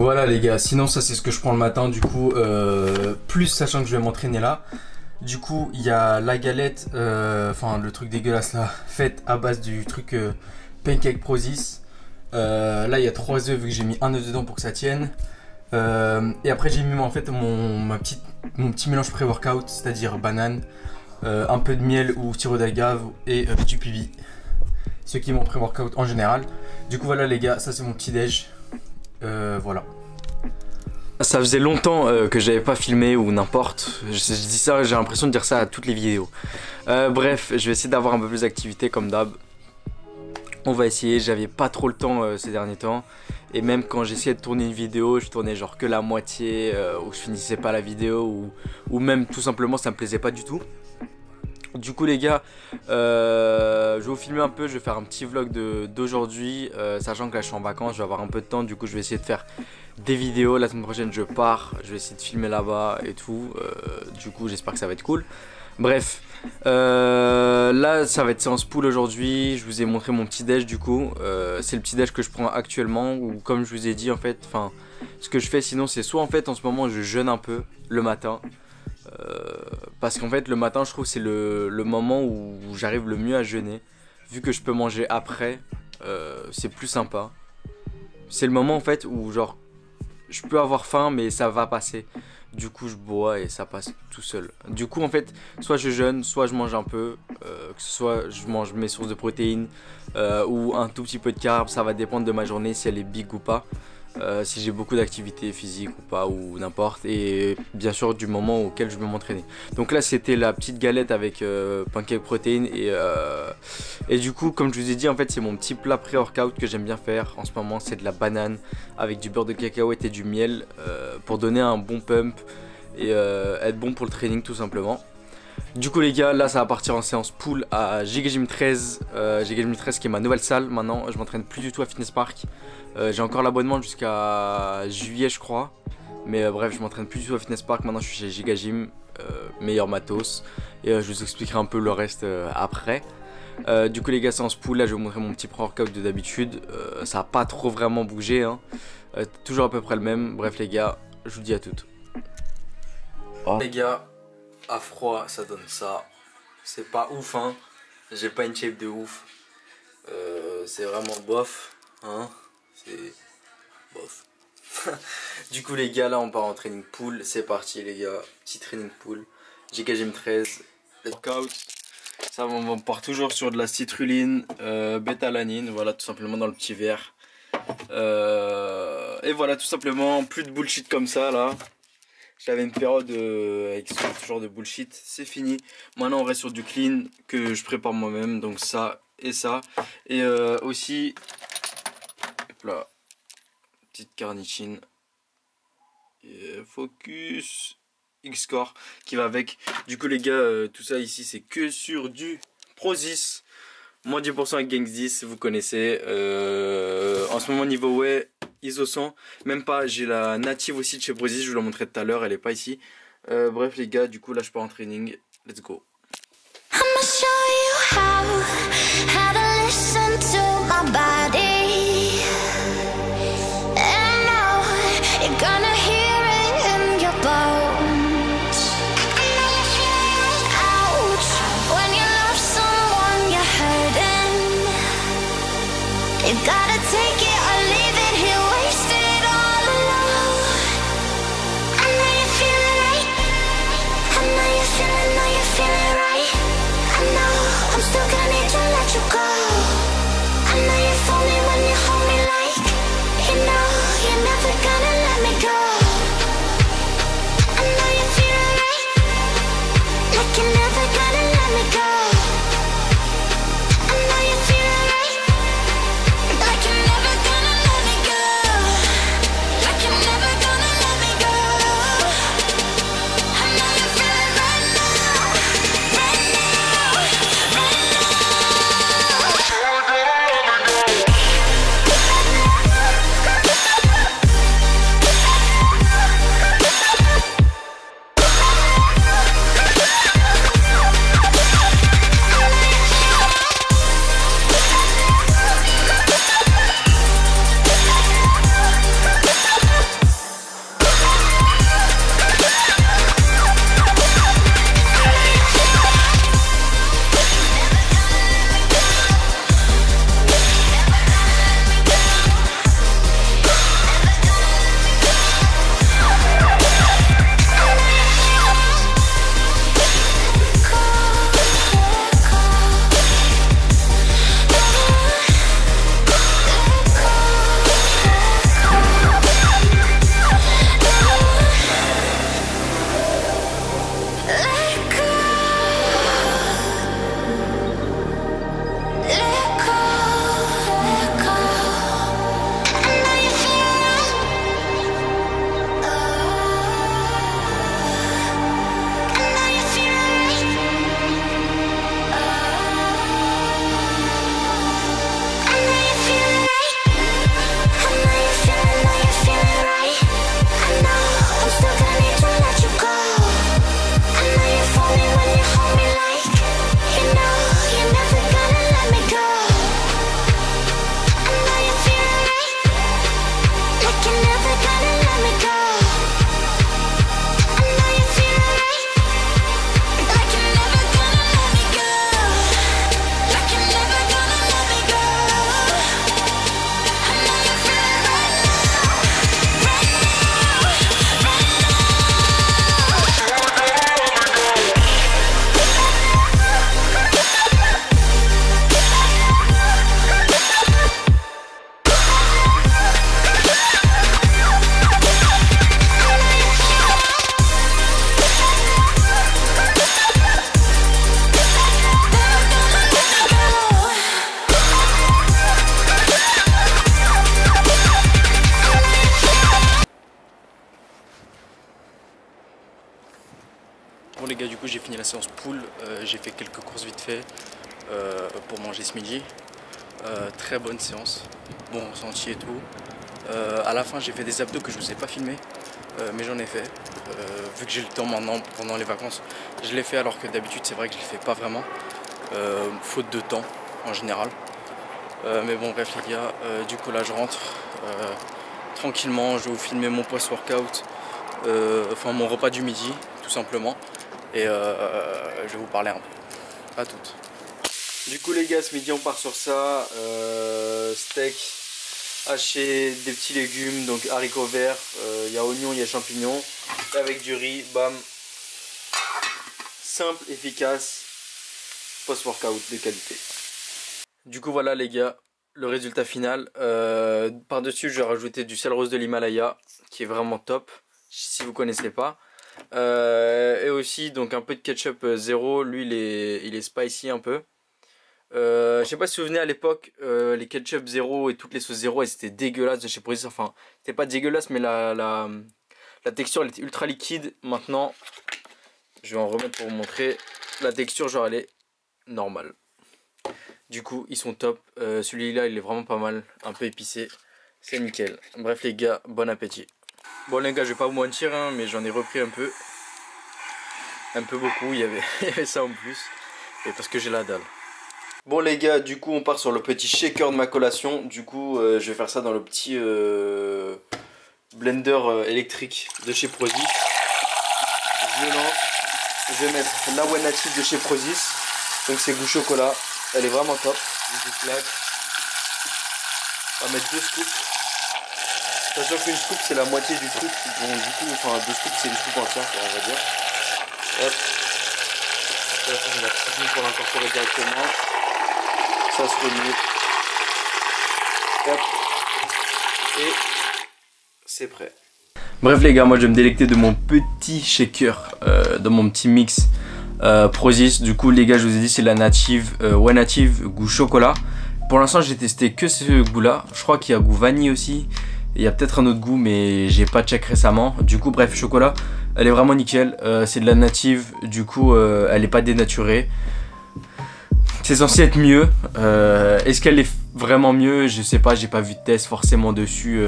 Voilà les gars, sinon ça c'est ce que je prends le matin du coup, plus sachant que je vais m'entraîner là. Du coup il y a la galette, enfin le truc dégueulasse là, faite à base du truc Pancake Prozis. Là il y a 3 œufs vu que j'ai mis un œuf dedans pour que ça tienne. Et après j'ai mis en fait mon petit mélange pré-workout, c'est-à-dire banane, un peu de miel ou sirop d'agave et du pibi. Ce qui est mon pré-workout en général. Du coup voilà les gars, ça c'est mon petit déj. Voilà. Ça faisait longtemps que j'avais pas filmé ou n'importe. Je dis ça, j'ai l'impression de dire ça à toutes les vidéos. Bref, je vais essayer d'avoir un peu plus d'activité comme d'hab. On va essayer, j'avais pas trop le temps ces derniers temps. Et même quand j'essayais de tourner une vidéo, je tournais genre que la moitié, ou je finissais pas la vidéo, ou même tout simplement ça me plaisait pas du tout. Du coup les gars, je vais vous filmer un peu, je vais faire un petit vlog d'aujourd'hui, sachant que là je suis en vacances, je vais avoir un peu de temps, du coup je vais essayer de faire des vidéos. La semaine prochaine je pars, je vais essayer de filmer là-bas et tout, du coup j'espère que ça va être cool. Bref, là ça va être séance pool aujourd'hui, je vous ai montré mon petit déj du coup, c'est le petit déj que je prends actuellement, ou comme je vous ai dit en fait, enfin ce que je fais sinon c'est soit en fait en ce moment je jeûne un peu le matin. Parce qu'en fait le matin je trouve c'est le moment où j'arrive le mieux à jeûner. Vu que je peux manger après, c'est plus sympa. C'est le moment en fait où genre je peux avoir faim mais ça va passer. Du coup je bois et ça passe tout seul. Du coup en fait soit je jeûne, soit je mange un peu, que ce soit je mange mes sources de protéines ou un tout petit peu de carbs. Ça va dépendre de ma journée si elle est big ou pas. Si j'ai beaucoup d'activité physique ou pas, ou n'importe, et bien sûr du moment auquel je veux m'entraîner. Donc là c'était la petite galette avec pancake protéines et du coup comme je vous ai dit en fait c'est mon petit plat pré-workout que j'aime bien faire en ce moment. C'est de la banane avec du beurre de cacahuète et du miel pour donner un bon pump et être bon pour le training tout simplement. Du coup les gars, là ça va partir en séance pool à Giga Gym 13, Giga Gym 13 qui est ma nouvelle salle. Maintenant je m'entraîne plus du tout à Fitness Park. J'ai encore l'abonnement jusqu'à juillet je crois. Mais bref, je m'entraîne plus du tout à Fitness Park. Maintenant je suis chez Giga Gym, meilleur matos. Et je vous expliquerai un peu le reste après. Du coup les gars, séance pool, là je vais vous montrer mon petit pré-workout de d'habitude. Ça n'a pas trop vraiment bougé hein. Toujours à peu près le même. Bref les gars, je vous dis à toutes. Oh. Les gars, à froid ça donne ça. C'est pas ouf hein. J'ai pas une shape de ouf. C'est vraiment bof hein. C'est bof. Du coup les gars, là on part en training pool. C'est parti les gars, petit training pool. Giga Gym 13, workout. Ça on part toujours sur de la citrulline, bêta-alanine. Voilà, tout simplement dans le petit verre. Et voilà, tout simplement, plus de bullshit comme ça là. J'avais une période avec ce genre de bullshit, c'est fini. Maintenant on reste sur du clean que je prépare moi-même, donc ça et ça. Et aussi, hop là, petite carnitine, et focus, X-Core qui va avec. Du coup les gars, tout ça ici c'est que sur du Prozis. Moins 10% avec Gangs 10, vous connaissez. En ce moment niveau whey, ISO 100, même pas, j'ai la native aussi de chez Prozis, je vous la montrerai tout à l'heure, elle est pas ici. Bref les gars, du coup là je pars en training, let's go. You gotta take it or leave it here, wasted all alone. I know you feel it right. I know you feel it right. I know I'm still gonna need to let you go. les gars, du coup j'ai fini la séance pool, j'ai fait quelques courses vite fait pour manger ce midi. Très bonne séance, bon ressenti et tout. À la fin j'ai fait des abdos que je vous ai pas filmé, mais j'en ai fait. Vu que j'ai le temps maintenant pendant les vacances, je l'ai fait alors que d'habitude c'est vrai que je les fais pas vraiment, faute de temps en général. Mais bon bref les gars, du coup là je rentre tranquillement, je vais vous filmer mon post-workout, enfin mon repas du midi tout simplement, et je vais vous parler un peu. À toutes. Du coup les gars, ce midi on part sur ça, steak haché, des petits légumes, donc haricots verts, il y a oignons, il y a champignons, avec du riz, bam. Simple, efficace, post-workout de qualité. Du coup voilà les gars, le résultat final. Par dessus je vais rajouter du sel rose de l'Himalaya qui est vraiment top si vous connaissez pas, et aussi donc un peu de ketchup zéro, lui il est spicy un peu. Je sais pas si vous vous souvenez à l'époque, les ketchup zéro et toutes les sauces zéro elles étaient dégueulasses de chez Prozis. Enfin c'était pas dégueulasse mais la texture elle était ultra liquide. Maintenant je vais en remettre pour vous montrer la texture, genre elle est normale. Du coup ils sont top, celui-là il est vraiment pas mal, un peu épicé, c'est nickel. Bref les gars, bon appétit. Bon les gars, je vais pas vous mentir hein, mais j'en ai repris un peu beaucoup, il y avait ça en plus, et parce que j'ai la dalle. Bon les gars, du coup on part sur le petit shaker de ma collation. Du coup je vais faire ça dans le petit blender électrique de chez Prozis. Je le lance, je vais mettre la One Native de chez Prozis, donc c'est goût chocolat. Elle est vraiment top. On va mettre 2 scoops. Sachant qu'une scoop c'est la moitié du truc. Bon, du coup, enfin 2 scoops c'est une scoop entière, on va dire. Hop. Ça, on va cuisiner pour l'incorporer directement. Ça se remue. Hop. Et c'est prêt. Bref les gars, moi je vais me délecter de mon petit shaker, de mon petit mix. Prozis, du coup les gars je vous ai dit c'est la native, One Native goût chocolat. Pour l'instant j'ai testé que ce goût là, je crois qu'il y a goût vanille aussi. Il y a peut-être un autre goût mais j'ai pas check récemment. Du coup bref chocolat, elle est vraiment nickel, c'est de la native, du coup elle est pas dénaturée. C'est censé être mieux, est-ce qu'elle est vraiment mieux? Je sais pas, j'ai pas vu de test forcément dessus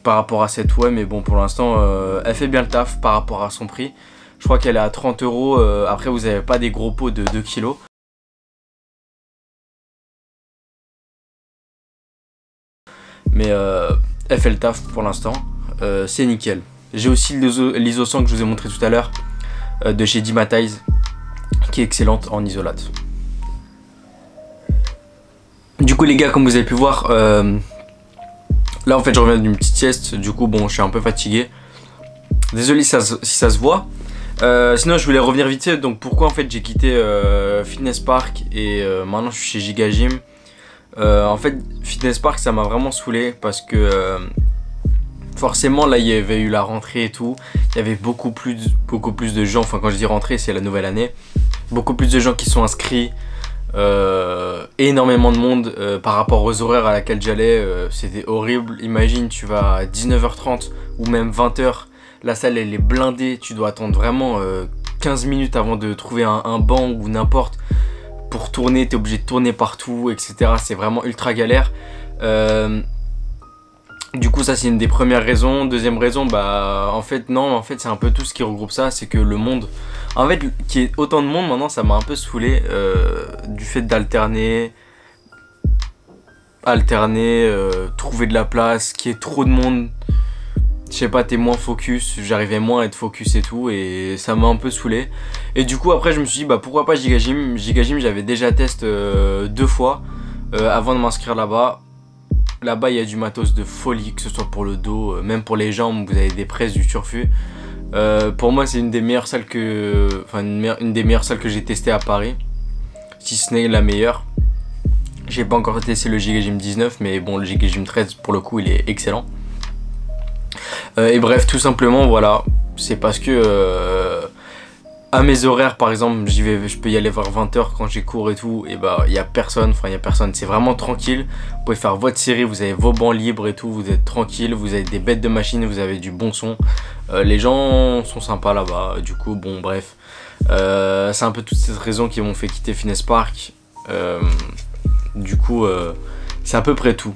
par rapport à cette ouais, mais bon pour l'instant elle fait bien le taf par rapport à son prix. Je crois qu'elle est à 30 €. Après, vous n'avez pas des gros pots de 2 kg. Mais elle fait le taf pour l'instant. C'est nickel. J'ai aussi l'Iso100 que je vous ai montré tout à l'heure de chez Dimatize qui est excellente en isolate. Du coup, les gars, comme vous avez pu voir, là en fait, je reviens d'une petite sieste. Du coup, bon, je suis un peu fatigué. Désolé si ça se voit. Sinon je voulais revenir vite fait, donc pourquoi en fait j'ai quitté Fitness Park et maintenant je suis chez Giga Gym. En fait Fitness Park ça m'a vraiment saoulé parce que forcément là il y avait eu la rentrée et tout, il y avait beaucoup plus de gens, enfin quand je dis rentrée c'est la nouvelle année, beaucoup plus de gens qui sont inscrits, énormément de monde par rapport aux horaires à laquelle j'allais, c'était horrible. Imagine tu vas à 19h30 ou même 20h. La salle elle est blindée, tu dois attendre vraiment 15 minutes avant de trouver un banc ou n'importe. Pour tourner, tu es obligé de tourner partout, etc. C'est vraiment ultra galère. Du coup ça c'est une des premières raisons. Deuxième raison, bah en fait c'est un peu tout ce qui regroupe ça. C'est que le monde, en fait qu'il y ait autant de monde maintenant ça m'a un peu saoulé. Du fait d'alterner, trouver de la place, qu'il y ait trop de monde. Je sais pas, t'es moins focus, j'arrivais moins à être focus et tout, et ça m'a un peu saoulé. Et du coup après je me suis dit bah pourquoi pas Giga Gym. Giga Gym j'avais déjà testé 2 fois avant de m'inscrire là-bas. Là-bas il y a du matos de folie, que ce soit pour le dos, même pour les jambes, vous avez des presses, du turfu. Pour moi c'est une des meilleures salles que, enfin une des meilleures salles que j'ai testé à Paris, si ce n'est la meilleure. J'ai pas encore testé le Giga Gym 19, mais bon le Giga Gym 13 pour le coup il est excellent. Et bref, tout simplement, voilà, c'est parce que à mes horaires par exemple, je peux y aller vers 20h quand j'ai cours et tout, et bah il y a personne, c'est vraiment tranquille. Vous pouvez faire votre série, vous avez vos bancs libres et tout, vous êtes tranquille, vous avez des bêtes de machines, vous avez du bon son. Les gens sont sympas là-bas, du coup bon bref. C'est un peu toutes ces raisons qui m'ont fait quitter Finesse Park. Du coup c'est à peu près tout.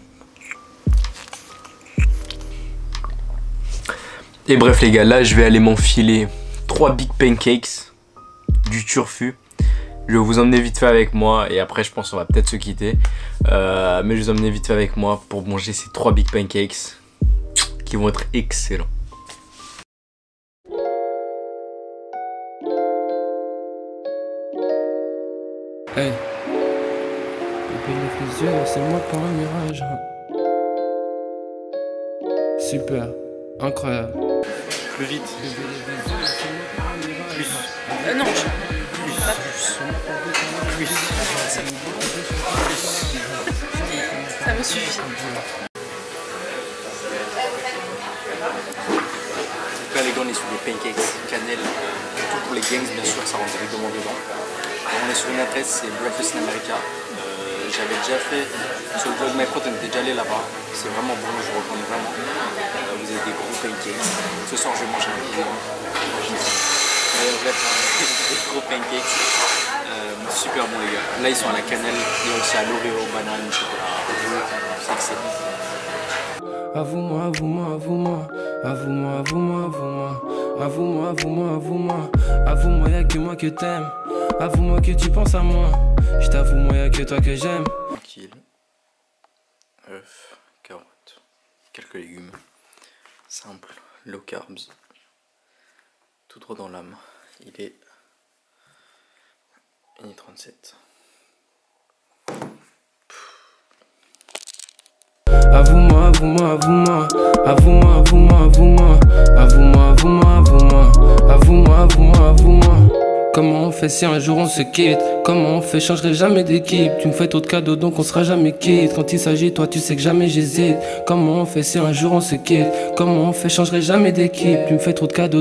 Et bref les gars, là je vais aller m'enfiler 3 big pancakes, du turfu. Je vais vous emmener vite fait avec moi et après je pense on va peut-être se quitter. Mais je vais vous emmener vite fait avec moi pour manger ces 3 big pancakes qui vont être excellents. Hey, les yeux, c'est moi pour un mirage. Super, incroyable. Plus vite. Plus. Non. Plus. Ça me suffit. Là les gars on est sur des pancakes, cannelle, tout pour les gangs bien sûr, ça rentre directement dedans. On est sur une adresse, c'est Breakfast in America. J'avais déjà fait sur le vlog My Prot, on était déjà allé là-bas. C'est vraiment bon, je recommande vraiment. Vous avez des gros pancakes. Ce soir je vais manger un peu. Bref, des gros pancakes. Super bon les gars. Là ils sont à la cannelle, il y a aussi à l'Oreo, banane, chocolat. C'est excellent. Avoue-moi, avoue-moi, avoue-moi. Avoue-moi, avoue-moi, avoue-moi. Avoue-moi, avoue-moi, avoue-moi. Avoue-moi, y'a que moi que t'aimes. Avoue-moi que tu penses à moi. Je t'avoue, moi, y'a que toi que j'aime. Tranquille. Œufs, carottes, quelques légumes. Simple, low carbs. Tout droit dans l'âme. Il est 1h37. Avoue-moi, avoue-moi, avoue-moi. Avoue-moi, avoue-moi, avoue-moi. Avoue-moi, avoue-moi, avoue-moi. Avoue-moi, avoue-moi, avoue-moi. Comment on fait si un jour on se quitte? Comment on fait? Changerai jamais d'équipe. Tu me fais trop de cadeaux donc on sera jamais quitte. Quand il s'agit de toi tu sais que jamais j'hésite. Comment on fait si un jour on se quitte? Comment on fait? Changerai jamais d'équipe. Tu me fais trop de cadeaux.